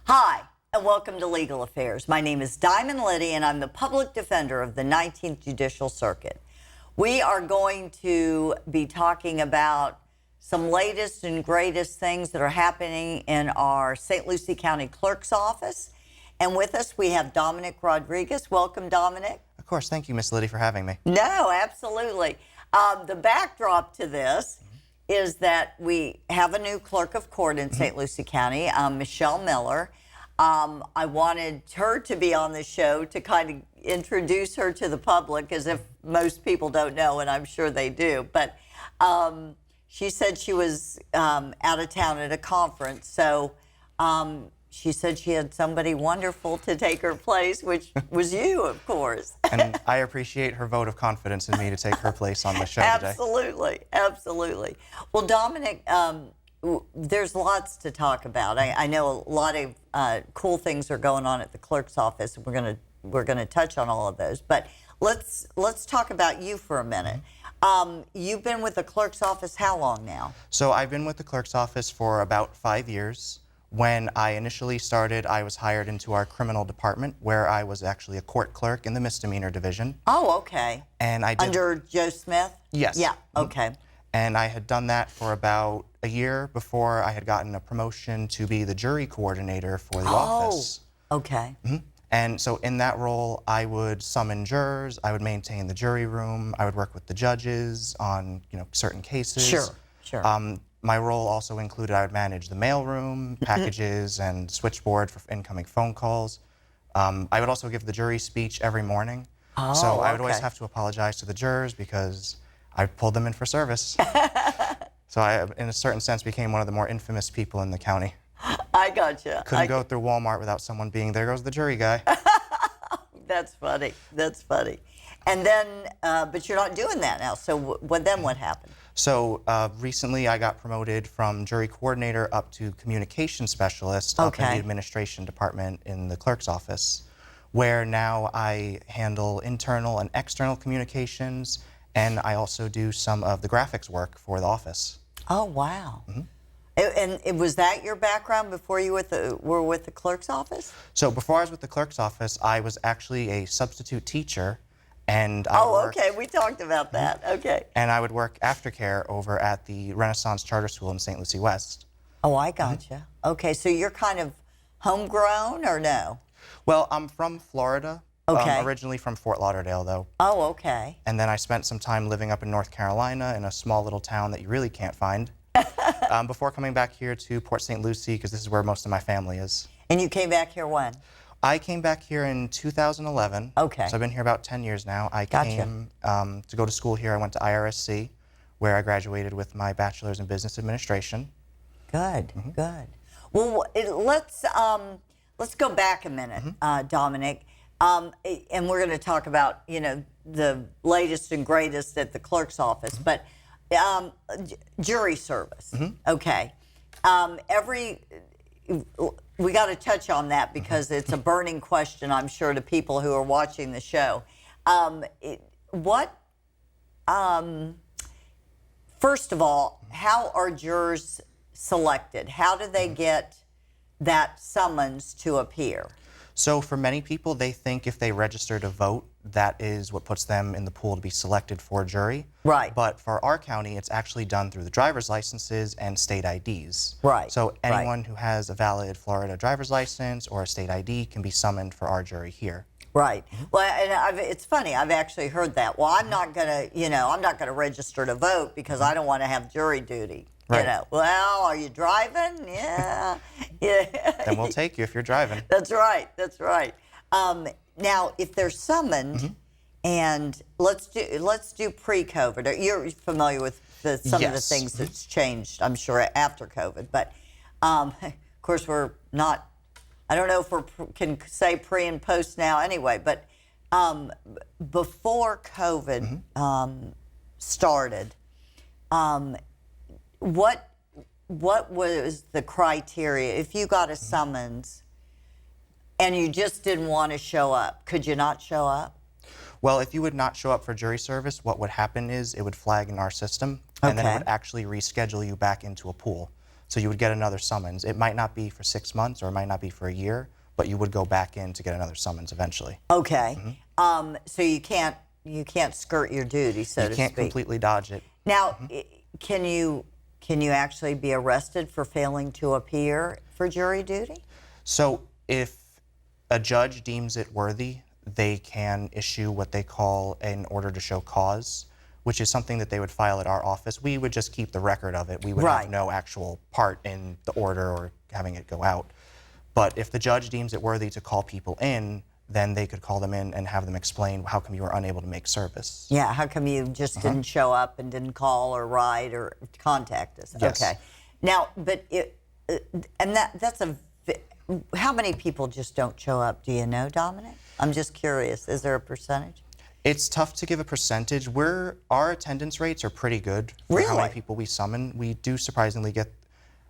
Hi, and welcome to Legal Affairs. My name is Diamond Liddy, and I'm the public defender of the 19th Judicial Circuit. We are going to be talking about some latest and greatest things that are happening in our St. Lucie County Clerks Office. And with us, we have Dominic Rodriguez. Welcome, Dominic. Of course. Thank you, Miss Liddy, for having me. No, absolutely. The backdrop to this is that we have a new clerk of court in St. Lucie County, Michelle Miller. I wanted her to be on the show to kind of introduce her to the public, as if most people don't know, and I'm sure they do. But she said she was out of town at a conference, so she said she had somebody wonderful to take her place, which was you, of course. And I appreciate her vote of confidence in me to take her place on the show today. Absolutely, absolutely. Well, Dominic, there's lots to talk about. I know a lot of cool things are going on at the clerk's office. We're gonna touch on all of those, but let's talk about you for a minute. You've been with the clerk's office how long now? So I've been with the clerk's office for about 5 years. When I initially started, I was hired into our criminal department, where I was actually a court clerk in the misdemeanor division. Oh, okay. And I did, under Joe Smith? Yes. Yeah. Okay. And I had done that for about a year before I had gotten a promotion to be the jury coordinator for the office. Okay. And so in that role, I would summon jurors, I would maintain the jury room, I would work with the judges on, certain cases. Sure. My role also included I would manage the mailroom, packages, and switchboard for incoming phone calls. I would also give the jury speech every morning. So I would always have to apologize to the jurors because I pulled them in for service. So I, in a certain sense, became one of the more infamous people in the county. I gotcha. Couldn't go through Walmart without someone being, there goes the jury guy. That's funny. That's funny. And then, but you're not doing that now. So then what happened? So recently I got promoted from jury coordinator up to communication specialist up in the administration department in the clerk's office, where now I handle internal and external communications, and I also do some of the graphics work for the office. Oh, wow. And was that your background before you were with the clerk's office? So before I was with the clerk's office, I was actually a substitute teacher. And okay, we talked about that. Okay. And I would work aftercare over at the Renaissance Charter School in St. Lucie West. Oh, I gotcha. Okay, so you're kind of homegrown or no? Well, I'm from Florida. Okay. Originally from Fort Lauderdale, though. Oh, okay. And then I spent some time living up in North Carolina in a small little town that you really can't find before coming back here to Port St. Lucie, because this is where most of my family is. And you came back here when? I came back here in 2011. Okay. So I've been here about 10 years now. I came to go to school here. I went to IRSC, where I graduated with my bachelor's in business administration. Good, good. Well, let's go back a minute, Dominic, and we're going to talk about the latest and greatest at the clerk's office, but jury service. Okay. We got to touch on that because it's a burning question, I'm sure, to people who are watching the show. First of all, how are jurors selected? How do they get that summons to appear? So for many people, they think if they register to vote, that is what puts them in the pool to be selected for a jury. Right. But for our county, it's actually done through the driver's licenses and state IDs. Right. So anyone who has a valid Florida driver's license or a state ID can be summoned for our jury here. Right. Well, and it's funny. I've actually heard that. Well, I'm not gonna, I'm not gonna register to vote because I don't want to have jury duty. Right. Well, are you driving? Yeah. Then we'll take you if you're driving. That's right. That's right. Now, if they're summoned, and let's do pre-COVID. You're familiar with some of the things that's changed, I'm sure, after COVID. But of course, we're not. I don't know if we can say pre and post now. Anyway, but before COVID started. What was the criteria? If you got a summons and you just didn't want to show up, could you not show up? Well, if you would not show up for jury service, what would happen is it would flag in our system, and then it would actually reschedule you back into a pool. So you would get another summons. It might not be for 6 months or it might not be for a year, but you would go back in to get another summons eventually. Okay. So you can't skirt your duty, so to You speak. can't completely dodge it. Now, can you actually be arrested for failing to appear for jury duty? So if a judge deems it worthy, they can issue what they call an order to show cause, which is something that they would file at our office. We would just keep the record of it. We would Right. have no actual part in the order or having it go out. But if the judge deems it worthy to call people in, then they could call them in and have them explain how come you were unable to make service. Yeah, how come you just didn't show up and didn't call or write or contact us? Yes. Okay. Now, but that's how many people just don't show up? Do you know, Dominic? I'm just curious. Is there a percentage? It's tough to give a percentage. Our attendance rates are pretty good for how Really? many people we summon. We do surprisingly get.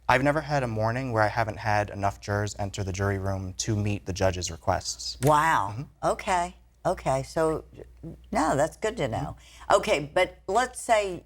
I've never had a morning where I haven't had enough jurors enter the jury room to meet the judge's requests. Wow. Okay. So, no, that's good to know. Okay, but let's say,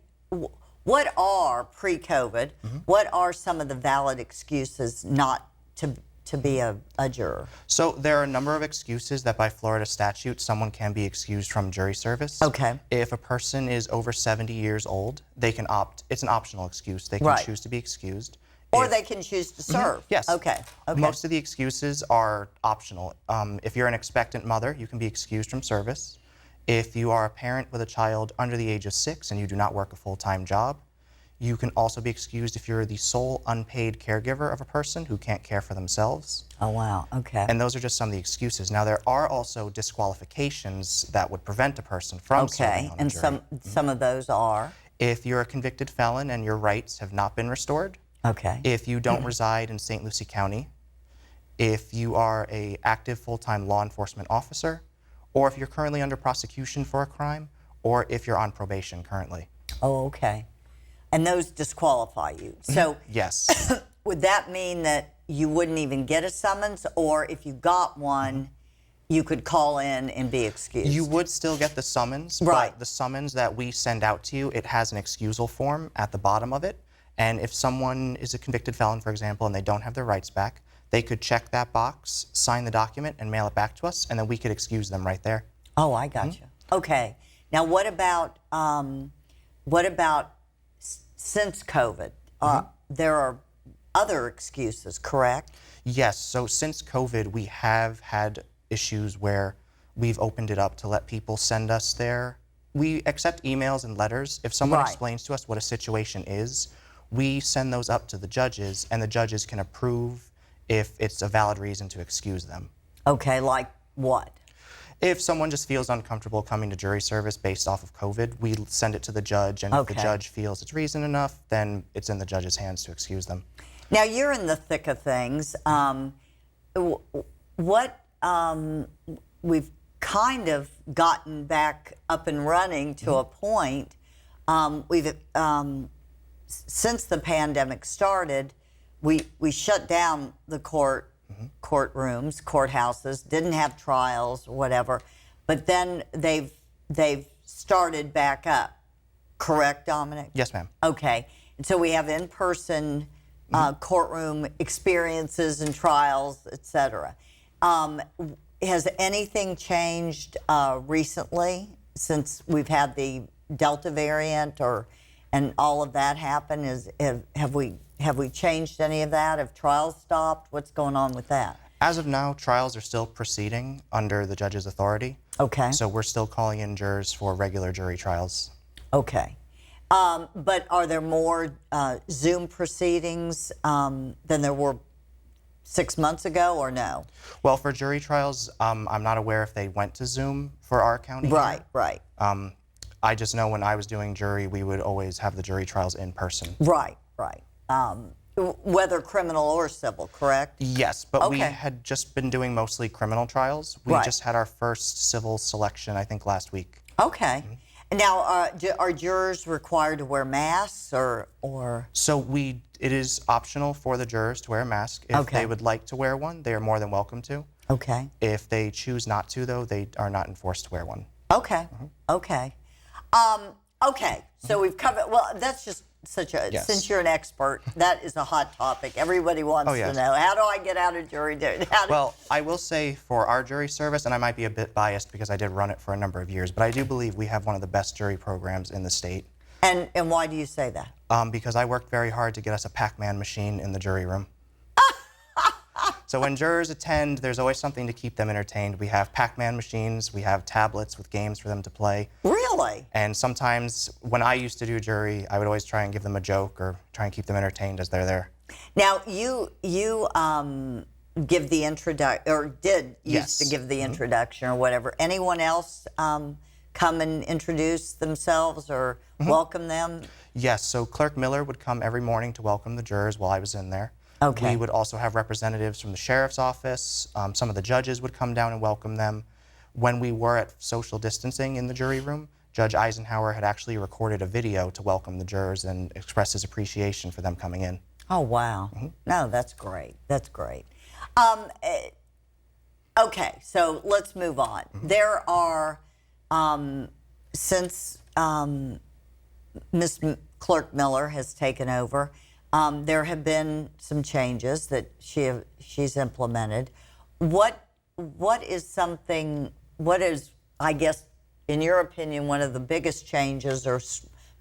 what are pre-COVID? What are some of the valid excuses not to be a juror? So there are a number of excuses that by Florida statute someone can be excused from jury service. Okay. If a person is over 70 years old, they can opt. It's an optional excuse. They can Right. choose to be excused. Or If- they can choose to serve. Yes. Okay. Most of the excuses are optional. If you're an expectant mother, you can be excused from service. If you are a parent with a child under the age of 6 and you do not work a full-time job, you can also be excused if you're the sole unpaid caregiver of a person who can't care for themselves. Oh, wow. Okay. And those are just some of the excuses. Now, there are also disqualifications that would prevent a person from serving Okay. on a And jury. some of those are? If you're a convicted felon and your rights have not been restored, Okay. if you don't reside in St. Lucie County, if you are an active full-time law enforcement officer, or if you're currently under prosecution for a crime, or if you're on probation currently. Oh, okay. And those disqualify you. So Yes. would that mean that you wouldn't even get a summons, or if you got one, you could call in and be excused? You would still get the summons, Right. but the summons that we send out to you, it has an excusal form at the bottom of it. And if someone is a convicted felon, for example, and they don't have their rights back, they could check that box, sign the document, and mail it back to us, and then we could excuse them right there. Oh, I got you. Okay. Now, what about since COVID? There are other excuses, correct? Yes, so since COVID, we have had issues where we've opened it up to let people send us we accept emails and letters. If someone Right. explains to us what a situation is, we send those up to the judges, and the judges can approve if it's a valid reason to excuse them. Okay, like what? If someone just feels uncomfortable coming to jury service based off of COVID, we send it to the judge, and if the Okay. judge feels it's reason enough, then it's in the judge's hands to excuse them. Now, you're in the thick of things. We've kind of gotten back up and running to a point. Since the pandemic started, we shut down the courtrooms, courthouses, didn't have trials or whatever, but then they've started back up. Correct, Dominic? Yes, ma'am. Okay. And so we have in-person courtroom experiences and trials, et cetera. Has anything changed recently since we've had the Delta variant and all of that happen? Have we changed any of that? Have trials stopped? What's going on with that? As of now, trials are still proceeding under the judge's authority. Okay. So we're still calling in jurors for regular jury trials. Okay. But are there more Zoom proceedings than there were 6 months ago, or no? Well, for jury trials, I'm not aware if they went to Zoom for our county. Right, right. I just know when I was doing jury, we would always have the jury trials in person. Right, right. Whether criminal or civil, correct? Yes, but we Okay. had just been doing mostly criminal trials. We Right. just had our first civil selection, I think, last week. Okay. Now, are jurors required to wear masks or? So it is optional for the jurors to wear a mask. If Okay. they would like to wear one, they are more than welcome to. Okay. If they choose not to, though, they are not enforced to wear one. Okay. Okay. Okay. So we've covered. Well, that's just such a, Yes. since you're an expert, that is a hot topic. Everybody wants yes. to know, how do I get out of jury duty? Well, I will say for our jury service, and I might be a bit biased because I did run it for a number of years, but I do believe we have one of the best jury programs in the state. And why do you say that? Because I worked very hard to get us a Pac-Man machine in the jury room. So when jurors attend, there's always something to keep them entertained. We have Pac-Man machines, we have tablets with games for them to play. Really? And sometimes when I used to do jury, I would always try and give them a joke or try and keep them entertained as they're there. Now, you give the introduction, or did used to give the introduction or whatever. Anyone else come and introduce themselves or welcome them? Yes, so Clerk Miller would come every morning to welcome the jurors while I was in there. Okay. We would also have representatives from the sheriff's office. Some of the judges would come down and welcome them. When we were at social distancing in the jury room, Judge Eisenhower had actually recorded a video to welcome the jurors and express his appreciation for them coming in. Oh, wow. No, that's great. That's great. Okay, so let's move on. There are, since Ms. Clerk Miller has taken over, there have been some changes that she's implemented. What is, I guess, in your opinion, one of the biggest changes or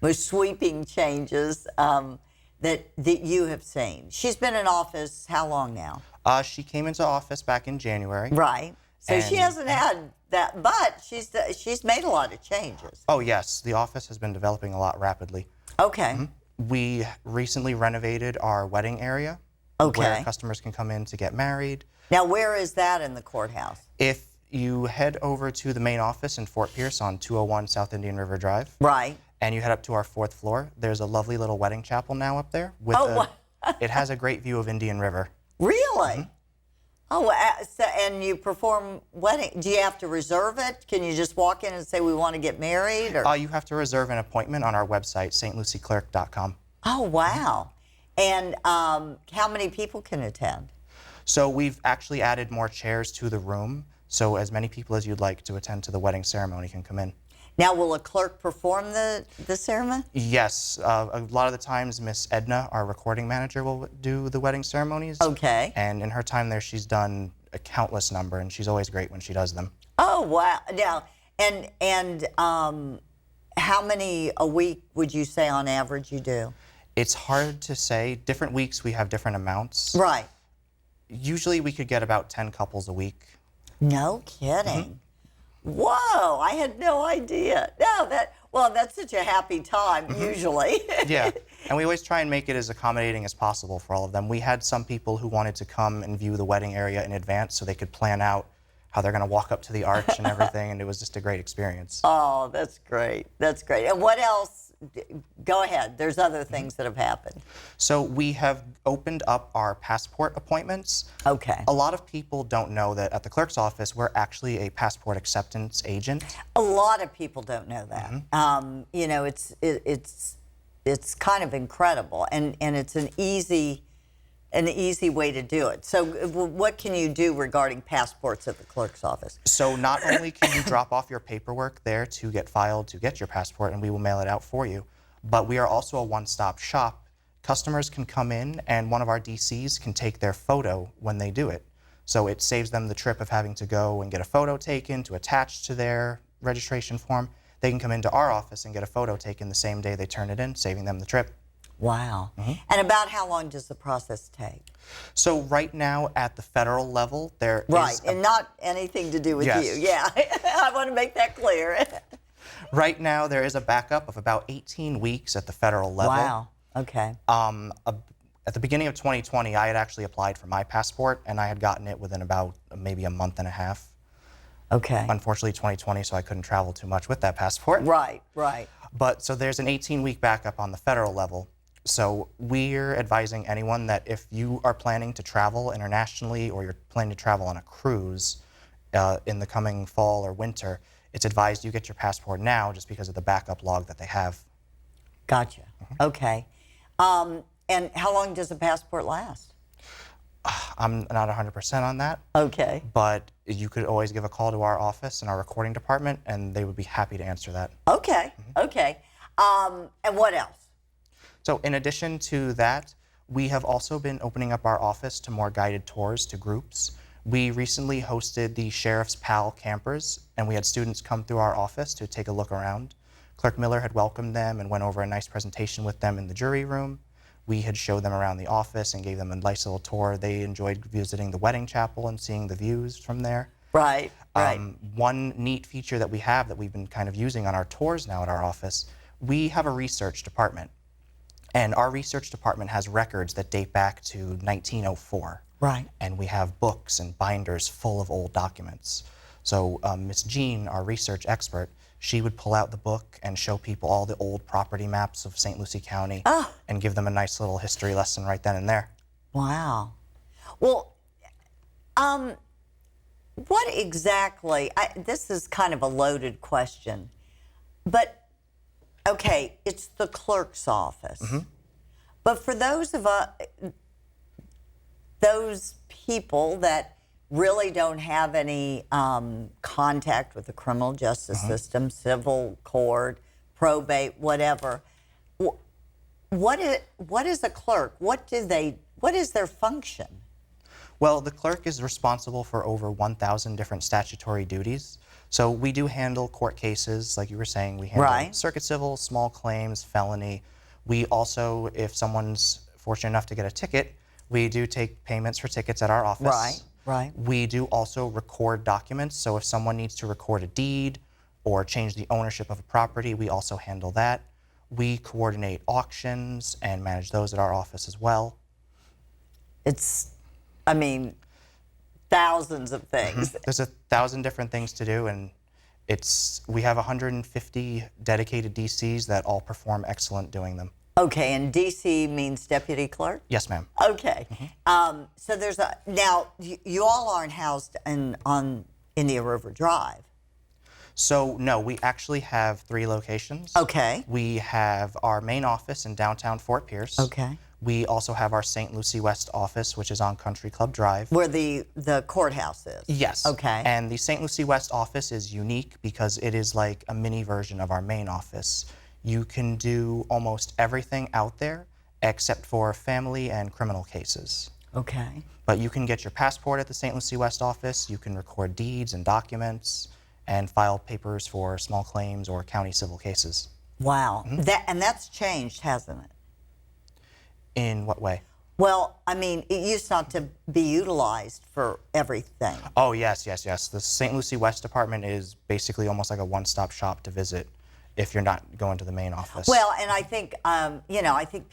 most sweeping changes that you have seen? She's been in office how long now? She came into office back in January. Right. So she And- hasn't had that, but she's made a lot of changes. Oh, yes. The office has been developing a lot rapidly. Okay. We recently renovated our wedding area Okay. where customers can come in to get married. Now, where is that in the courthouse? If you head over to the main office in Fort Pierce on 201 South Indian River Drive, Right. and you head up to our 4th floor, there's a lovely little wedding chapel now up there. With it has a great view of Indian River. Really? Oh, so, and you perform wedding. Do you have to reserve it? Can you just walk in and say, we want to get married? Or? You have to reserve an appointment on our website, stlucieclerk.com. Oh, wow. And how many people can attend? So we've actually added more chairs to the room, so as many people as you'd like to attend to the wedding ceremony can come in. Now, will a clerk perform the ceremony? Yes, a lot of the times Miss Edna, our recording manager, will do the wedding ceremonies. Okay. And in her time there, she's done a countless number, and she's always great when she does them. Oh, wow. Now, and how many a week would you say on average you do? It's hard to say. Different weeks we have different amounts. Right. Usually we could get about 10 couples a week. No kidding. Whoa, I had no idea. No, that's such a happy time usually. Yeah, and we always try and make it as accommodating as possible for all of them. We had some people who wanted to come and view the wedding area in advance so they could plan out how they're going to walk up to the arch and everything, and it was just a great experience. Oh, that's great. That's great. And what else? Go ahead. There's other things that have happened. So we have opened up our passport appointments. Okay. A lot of people don't know that at the clerk's office, we're actually a passport acceptance agent. A lot of people don't know that. You know, it's kind of incredible, and it's an easy way to do it. So what can you do regarding passports at the clerk's office? So not only can you drop off your paperwork there to get filed to get your passport, and we will mail it out for you, but we are also a one-stop shop. Customers can come in, and one of our DCs can take their photo when they do it. So it saves them the trip of having to go and get a photo taken to attach to their registration form. They can come into our office and get a photo taken the same day they turn it in, saving them the trip. Wow. And about how long does the process take? So right now at the federal level, there Right, is and not anything to do with Yes. you. Yeah, I want to make that clear. right now there is a backup of about 18 weeks at the federal level. Wow. Okay. At the beginning of 2020, I had actually applied for my passport, and I had gotten it within about maybe a month and a half. Okay. Unfortunately, 2020, so I couldn't travel too much with that passport. Right. Right. But so there's an 18-week backup on the federal level. So we're advising anyone that if you are planning to travel internationally or you're planning to travel on a cruise in the coming fall or winter, it's advised you get your passport now just because of the backup log that they have. Gotcha. Okay. And how long does a passport last? I'm not 100% on that, Okay. but you could always give a call to our office and our recording department, and they would be happy to answer that. Okay. Okay. And what else? So in addition to that, we have also been opening up our office to more guided tours to groups. We recently hosted the Sheriff's Pal campers, and we had students come through our office to take a look around. Clerk Miller had welcomed them and went over a nice presentation with them in the jury room. We had showed them around the office and gave them a nice little tour. They enjoyed visiting the wedding chapel and seeing the views from there. Right, right. One neat feature that we have that we've been kind of using on our tours now at our office, we have a research department. And our research department has records that date back to 1904. Right. And we have books and binders full of old documents. So Miss Jean, our research expert, she would pull out the book and show people all the old property maps of St. Lucie County and give them a nice little history lesson right then and there. Wow. Well, what exactly, this is kind of a loaded question, but okay, it's the clerk's office. But for those of us, those people that really don't have any contact with the criminal justice system, civil court, probate, whatever, what is a clerk? What is their function? Well, the clerk is responsible for over 1,000 different statutory duties. So we do handle court cases, like you were saying. We handle circuit civil, small claims, felony. We also, if someone's fortunate enough to get a ticket, we do take payments for tickets at our office. Right, right. We do also record documents. So if someone needs to record a deed or change the ownership of a property, we also handle that. We coordinate auctions and manage those at our office as well. It's, I mean, thousands of things. There's 1,000 different things to do, and we have 150 dedicated DCs that all perform excellent doing them. Okay, and DC means deputy clerk? Yes, ma'am. Okay. So there's now you all aren't housed on Indian River Drive. So no, we actually have 3 locations. Okay. We have our main office in downtown Fort Pierce. Okay. We also have our St. Lucie West office, which is on Country Club Drive. Where the courthouse is? Yes. Okay. And the St. Lucie West office is unique because it is like a mini version of our main office. You can do almost everything out there except for family and criminal cases. Okay. But you can get your passport at the St. Lucie West office. You can record deeds and documents and file papers for small claims or county civil cases. Wow. That's changed, hasn't it? In what way? Well, I mean, it used not to be utilized for everything. Oh, yes, yes, yes. The St. Lucie West Department is basically almost like a one-stop shop to visit if you're not going to the main office. Well, and I think, I think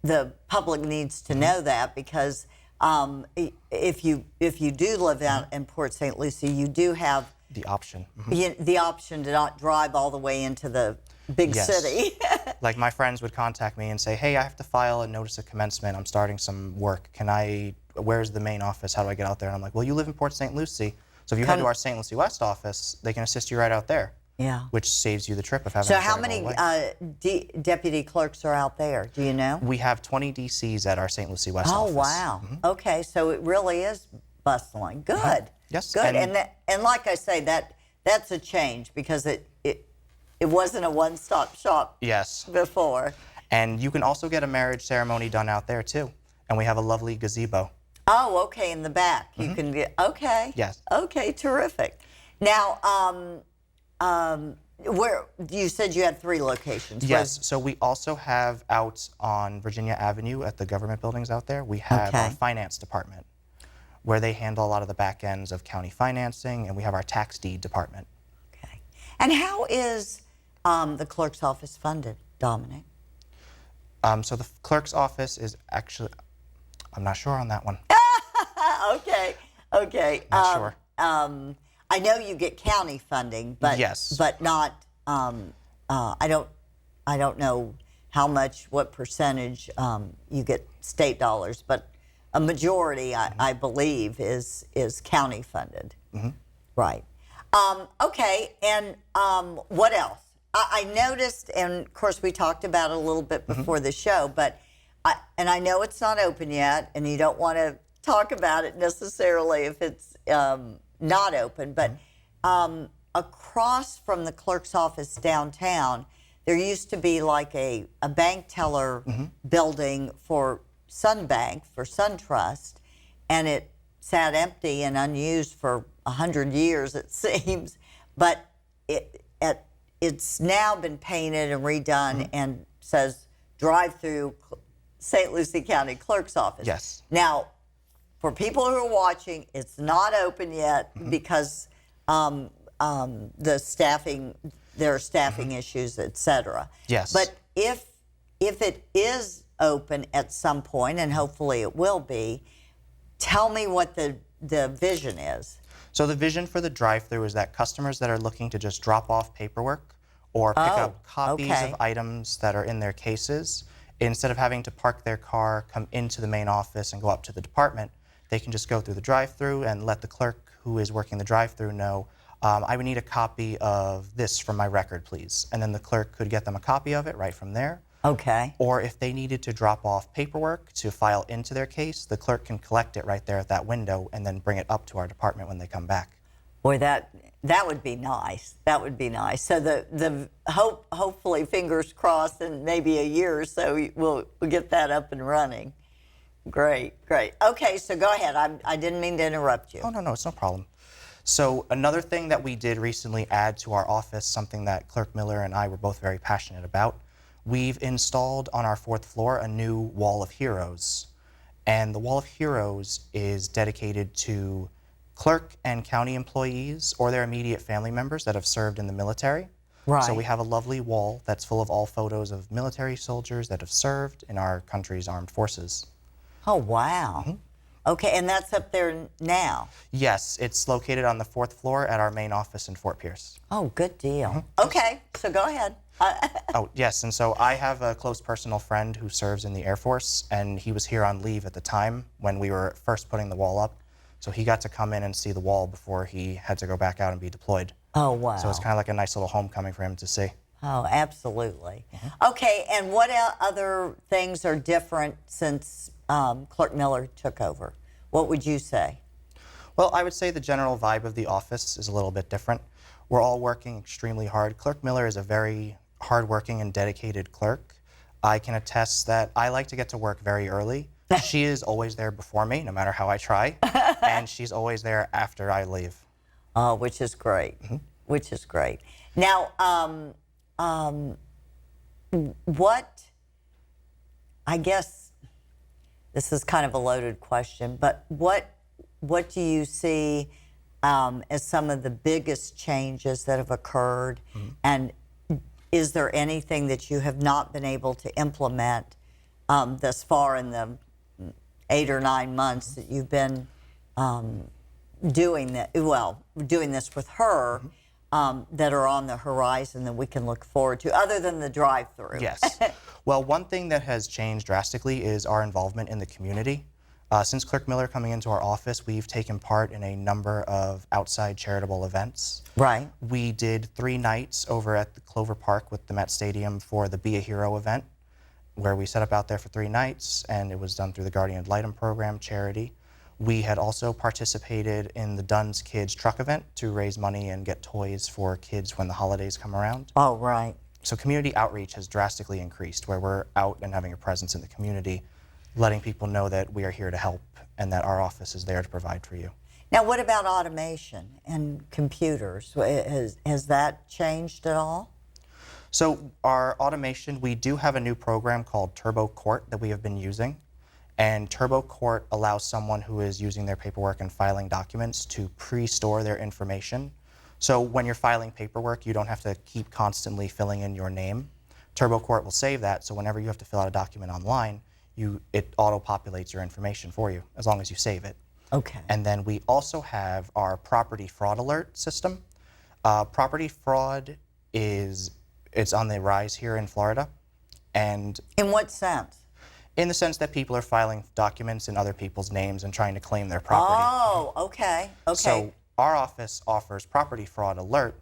the public needs to know that because if you do live out in Port St. Lucie, you do have the option. the option to not drive all the way into the big city. Like my friends would contact me and say, hey, I have to file a notice of commencement. I'm starting some work. Where's the main office? How do I get out there? And I'm like, well, you live in Port St. Lucie. So if you head to our St. Lucie West office, they can assist you right out there. Yeah. Which saves you the trip of having to drive all the way. So how many deputy clerks are out there? Do you know? We have 20 DCs at our St. Lucie West office. Oh, wow. Okay, so it really is bustling. Good. Yes. Good. And like I say, that's a change because it wasn't a one-stop shop before. And you can also get a marriage ceremony done out there, too. And we have a lovely gazebo. Oh, okay, in the back. You can get, okay. Yes. Okay, terrific. Now, where you said you had 3 locations. Yes, so we also have out on Virginia Avenue at the government buildings out there, we have our finance department where they handle a lot of the back ends of county financing, and we have our tax deed department. Okay. And how is the clerk's office funded, Dominic? So the clerk's office is actually, I'm not sure on that one. Okay. Not sure. I know you get county funding, but but not. I don't know what percentage you get state dollars, but a majority, I believe, is county funded. Right. Okay. And what else? I noticed, and of course we talked about it a little bit before the show, but I know it's not open yet, and you don't want to talk about it necessarily if it's not open, but across from the clerk's office downtown, there used to be like a bank teller building for Sunbank, for SunTrust, and it sat empty and unused for 100 years, it seems. But it's now been painted and redone and says DriveThru St. Lucie County Clerks Office. Yes. Now, for people who are watching, it's not open yet because the staffing, there are staffing issues, et cetera. Yes. But if it is open at some point, and hopefully it will be, tell me what the vision is. So the vision for the DriveThru is that customers that are looking to just drop off paperwork or pick up copies of items that are in their cases, instead of having to park their car, come into the main office, and go up to the department, they can just go through the DriveThru and let the clerk who is working the DriveThru know, I would need a copy of this from my record, please. And then the clerk could get them a copy of it right from there. Okay. Or if they needed to drop off paperwork to file into their case, the clerk can collect it right there at that window and then bring it up to our department when they come back. Boy, that would be nice. That would be nice. So hopefully, fingers crossed, in maybe a year or so, we'll get that up and running. Great. Okay, so go ahead. I didn't mean to interrupt you. Oh, no, it's no problem. So another thing that we did recently add to our office, something that Clerk Miller and I were both very passionate about, we've installed on our 4th floor a new Wall of Heroes. And the Wall of Heroes is dedicated to clerk and county employees or their immediate family members that have served in the military. Right. So we have a lovely wall that's full of all photos of military soldiers that have served in our country's armed forces. Oh, wow. Okay, and that's up there now? Yes, it's located on the 4th floor at our main office in Fort Pierce. Oh, good deal. Okay, so go ahead. Oh, yes, and so I have a close personal friend who serves in the Air Force, and he was here on leave at the time when we were first putting the wall up. So he got to come in and see the wall before he had to go back out and be deployed. Oh, wow. So it's kind of like a nice little homecoming for him to see. Oh, absolutely. Okay, and what other things are different since Clerk Miller took over? What would you say? Well, I would say the general vibe of the office is a little bit different. We're all working extremely hard. Clerk Miller is a very hardworking and dedicated clerk. I can attest that I like to get to work very early. She is always there before me, no matter how I try, and she's always there after I leave. Oh, which is great. Which is great. Now, what, I guess this is kind of a loaded question, but what do you see as some of the biggest changes that have occurred? And is there anything that you have not been able to implement thus far in the 8 or 9 months that you've been doing that? Well, doing this with her, that are on the horizon that we can look forward to, other than the DriveThru? Yes. Well, one thing that has changed drastically is our involvement in the community. Since Clerk Miller coming into our office, we've taken part in a number of outside charitable events. Right. We did 3 nights over at the Clover Park with the Met Stadium for the Be a Hero event, where we set up out there for 3 nights, and it was done through the Guardian Ad Litem program charity. We had also participated in the Dunn's Kids truck event to raise money and get toys for kids when the holidays come around. Oh, right. So community outreach has drastically increased, where we're out and having a presence in the community, letting people know that we are here to help and that our office is there to provide for you. Now, what about automation and computers? Has that changed at all? So our automation, we do have a new program called Turbo Court that we have been using. And Turbo Court allows someone who is using their paperwork and filing documents to pre-store their information. So when you're filing paperwork, you don't have to keep constantly filling in your name. Turbo Court will save that, so whenever you have to fill out a document online, it auto-populates your information for you, as long as you save it. Okay. And then we also have our property fraud alert system. Property fraud it's on the rise here in Florida. And in what sense? in the sense that people are filing documents in other people's names and trying to claim their property. Oh, okay, okay. So our office offers Property Fraud Alert,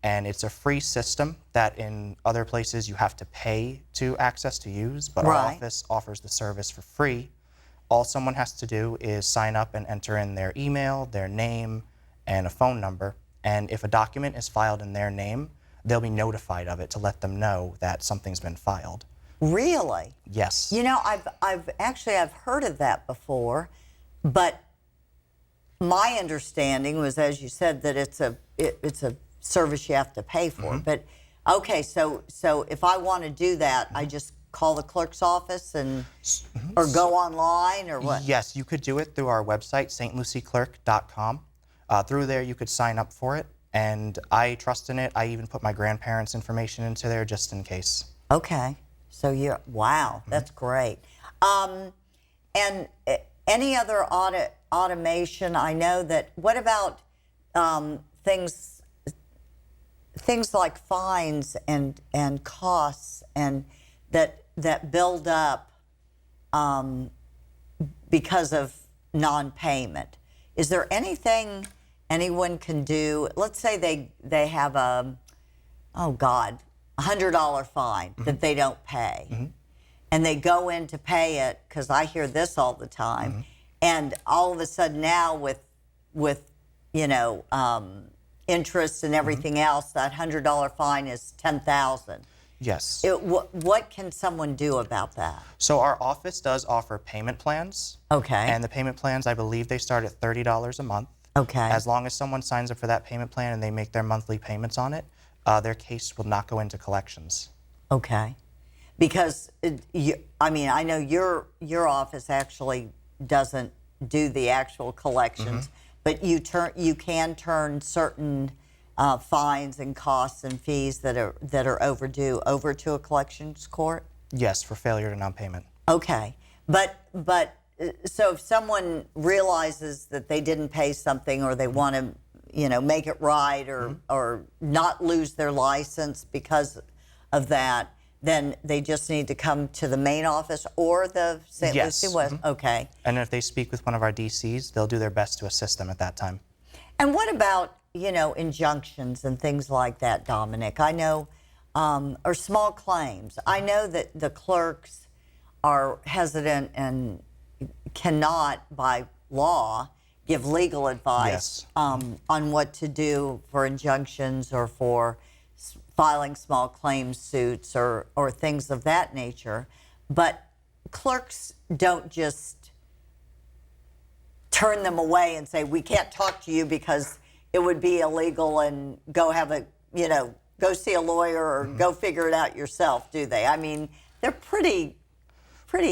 and it's a free system that in other places you have to pay to access to use, but our office offers the service for free. All someone has to do is sign up and enter in their email, their name, and a phone number. And if a document is filed in their name, they'll be notified of it to let them know that something's been filed. Really? Yes. You know, I've heard of that before, but my understanding was, as you said, that it's a service you have to pay for. But okay, so if I want to do that, I just call the clerk's office or go online or what? Yes, you could do it through our website, stlucieclerk.com. Through there, you could sign up for it, and I trust in it. I even put my grandparents' information into there just in case. Okay, so wow, that's great. And any other automation? I know that. What about things like fines and costs and that build up because of non-payment? Is there anything anyone can do? Let's say they have $100 fine that they don't pay, and they go in to pay it, because I hear this all the time, and all of a sudden now with interest and everything else, that $100 fine is $10,000. Yes. What can someone do about that? So our office does offer payment plans. Okay. And the payment plans, I believe they start at $30 a month. Okay. As long as someone signs up for that payment plan and they make their monthly payments on it, their case will not go into collections. Okay. Because, I know your office actually doesn't do the actual collections, but you can turn certain fines and costs and fees that are overdue over to a collections court? Yes, for failure to non-payment. Okay. But so if someone realizes that they didn't pay something, or they want to, make it right, or not lose their license because of that, then they just need to come to the main office or the St. Lucie West? Okay. And if they speak with one of our DCs, they'll do their best to assist them at that time. And what about, injunctions and things like that, Dominic? I know, or small claims. I know that the clerks are hesitant and cannot, by law, give legal advice on what to do for injunctions or for filing small claims suits or things of that nature. But clerks don't just turn them away and say, we can't talk to you because it would be illegal, and go see a lawyer or go figure it out yourself, do they? I mean, they're pretty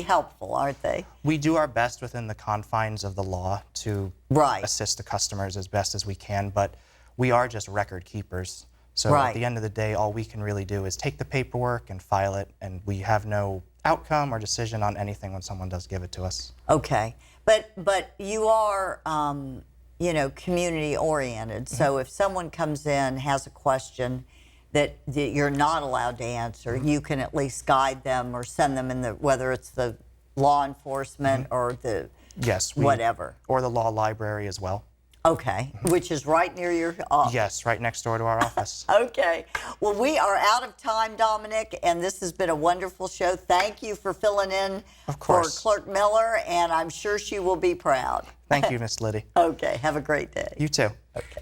helpful, aren't they? We do our best within the confines of the law to assist the customers as best as we can, but we are just record keepers. So at the end of the day, all we can really do is take the paperwork and file it, and we have no outcome or decision on anything when someone does give it to us. Okay. But you are, community oriented. So if someone comes in, has a question that you're not allowed to answer, you can at least guide them or send them whether it's the law enforcement or the whatever. Or the law library as well. Okay, which is right near your office. Yes, right next door to our office. Okay. Well, we are out of time, Dominic, and this has been a wonderful show. Thank you for filling in for Clerk Miller, and I'm sure she will be proud. Thank you, Miss Liddy. Okay, have a great day. You too. Okay.